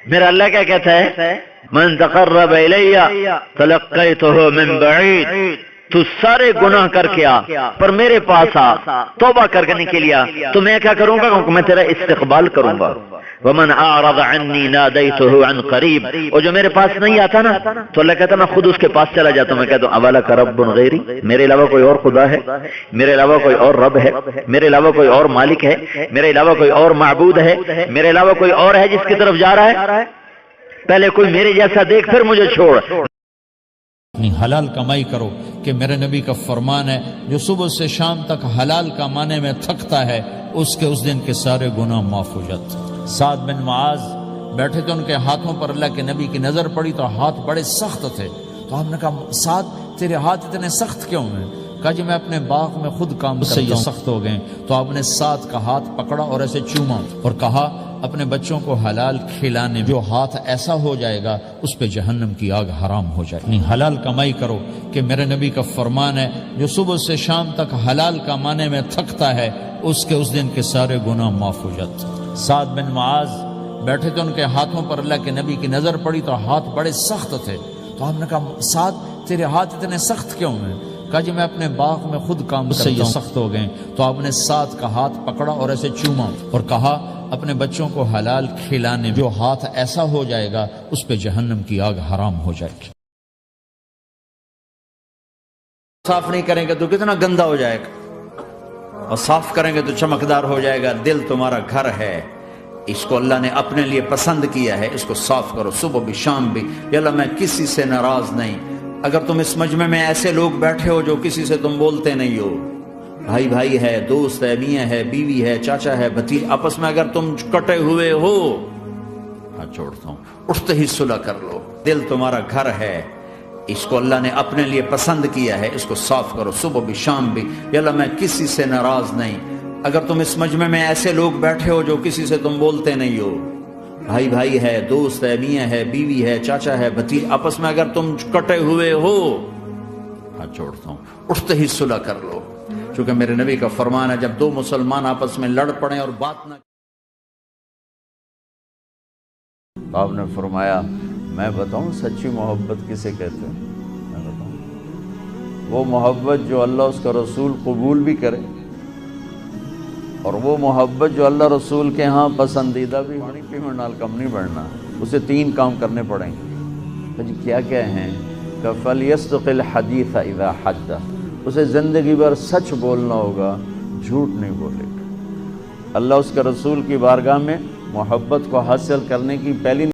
میرا اللہ کیا کہتا ہے؟ من تقرب الی تلقیتہ من بعید، تو سارے گناہ کر کے آ پر میرے پاس آ توبہ کرنے کے لیے، تو میں کیا کروں گا؟ کیونکہ میں تیرا استقبال کروں گا۔ ومن اعرض عنی نادیتہ عن قریب، اور جو میرے پاس نہیں آتا نا تو اللہ کہتا میں خود اس کے پاس چلا جاتا ہوں۔ میں کہتا ہوں اولک رب غیری، میرے علاوہ کوئی اور خدا ہے؟ میرے علاوہ کوئی اور رب ہے؟ میرے علاوہ کوئی اور مالک ہے؟ میرے علاوہ کوئی اور معبود ہے؟ میرے علاوہ کوئی اور ہے جس کی طرف جا رہا ہے؟ پہلے کوئی میرے جیسا دیکھ پھر مجھے چھوڑ۔ اپنی حلال کمائی کرو، کہ میرے نبی کا فرمان ہے جو صبح سے شام تک حلال کمانے میں تھکتا ہے اس کے اس دن کے سارے گناہ معاف ہو جاتے ہیں۔ سعد بن معاذ بیٹھے تھے، ان کے ہاتھوں پر اللہ کے نبی کی نظر پڑی تو ہاتھ بڑے سخت تھے، تو ہم نے کہا سعد تیرے ہاتھ اتنے سخت کیوں ہیں؟ کہا جی میں اپنے باغ میں خود کام کرتا ہوں، یہ سخت ہو گئے۔ تو آپ نے سعد کا ہاتھ پکڑا اور ایسے چوما اور کہا اپنے بچوں کو حلال کھلانے، جو ہاتھ ایسا ہو جائے گا اس پہ جہنم کی آگ حرام ہو جائے۔ اپنی حلال کمائی کرو، کہ میرے نبی کا فرمان ہے جو صبح سے شام تک حلال کمانے میں تھکتا ہے اس کے اس دن کے سارے گناہ معاف ہو جاتے ہیں۔ سعد بن معاذ بیٹھے تھے، ان کے ہاتھوں پر اللہ کے نبی کی نظر پڑی تو ہاتھ بڑے سخت تھے، تو ہم نے کہا سعد تیرے ہاتھ اتنے سخت کیوں ہیں؟ کہا جی میں اپنے باغ میں خود کام کرتا ہوں، یہ سخت ہو گئے۔ تو آپ نے سعد کا ہاتھ پکڑا اور ایسے چوما اور کہا اپنے بچوں کو حلال کھلانے، جو ہاتھ ایسا ہو جائے گا اس پہ جہنم کی آگ حرام ہو جائے گی۔ صاف نہیں کریں گے تو کتنا گندا ہو جائے گا، اور صاف کریں گے تو چمکدار ہو جائے گا۔ دل تمہارا گھر ہے، اس کو اللہ نے اپنے لیے پسند کیا ہے، اس کو صاف کرو صبح بھی شام بھی۔ یا اللہ میں کسی سے ناراض نہیں۔ اگر تم اس مجمع میں ایسے لوگ بیٹھے ہو جو کسی سے تم بولتے نہیں ہو، بھائی بھائی ہے، دوست ہے، میاں ہے، بیوی ہے، چاچا ہے، بھتیجا، آپس میں اگر تم کٹے ہوئے ہو، ہاتھ چھوڑتا ہوں، اٹھتے ہی صلح کر لو۔ دل تمہارا گھر ہے، اس کو اللہ نے اپنے لیے پسند کیا ہے، اس کو صاف کرو صبح بھی شام بھی۔ یا اللہ میں کسی سے ناراض نہیں۔ اگر تم اس مجمع میں ایسے لوگ بیٹھے ہو جو کسی سے تم بولتے نہیں ہو، بھائی بھائی ہے، دوست ہے، میاں ہے، بیوی ہے، چاچا ہے، بھتیجا، آپس میں اگر تم کٹے ہوئے ہو، ہاتھ چھوڑتا ہوں، اٹھتے ہی صلح کر لو۔ چونکہ میرے نبی کا فرمان ہے جب دو مسلمان آپس میں لڑ پڑیں اور بات نہ، آپ نے فرمایا میں بتاؤں سچی محبت کسے کہتے ہیں؟ میں بتاؤں، وہ محبت جو اللہ اس کا رسول قبول بھی کرے، اور وہ محبت جو اللہ رسول کے ہاں پسندیدہ بھی ہونی، پیمن نال کم نہیں بڑھنا۔ اسے تین کام کرنے پڑیں گے۔ جی کیا کیا ہیں؟ کہ فَلْيَصْدِقِ الْحَدِيثَ إِذَا حَدَّثَ، اسے زندگی بھر سچ بولنا ہوگا، جھوٹ نہیں بولے گا۔ اللہ اس کے رسول کی بارگاہ میں محبت کو حاصل کرنے کی پہلی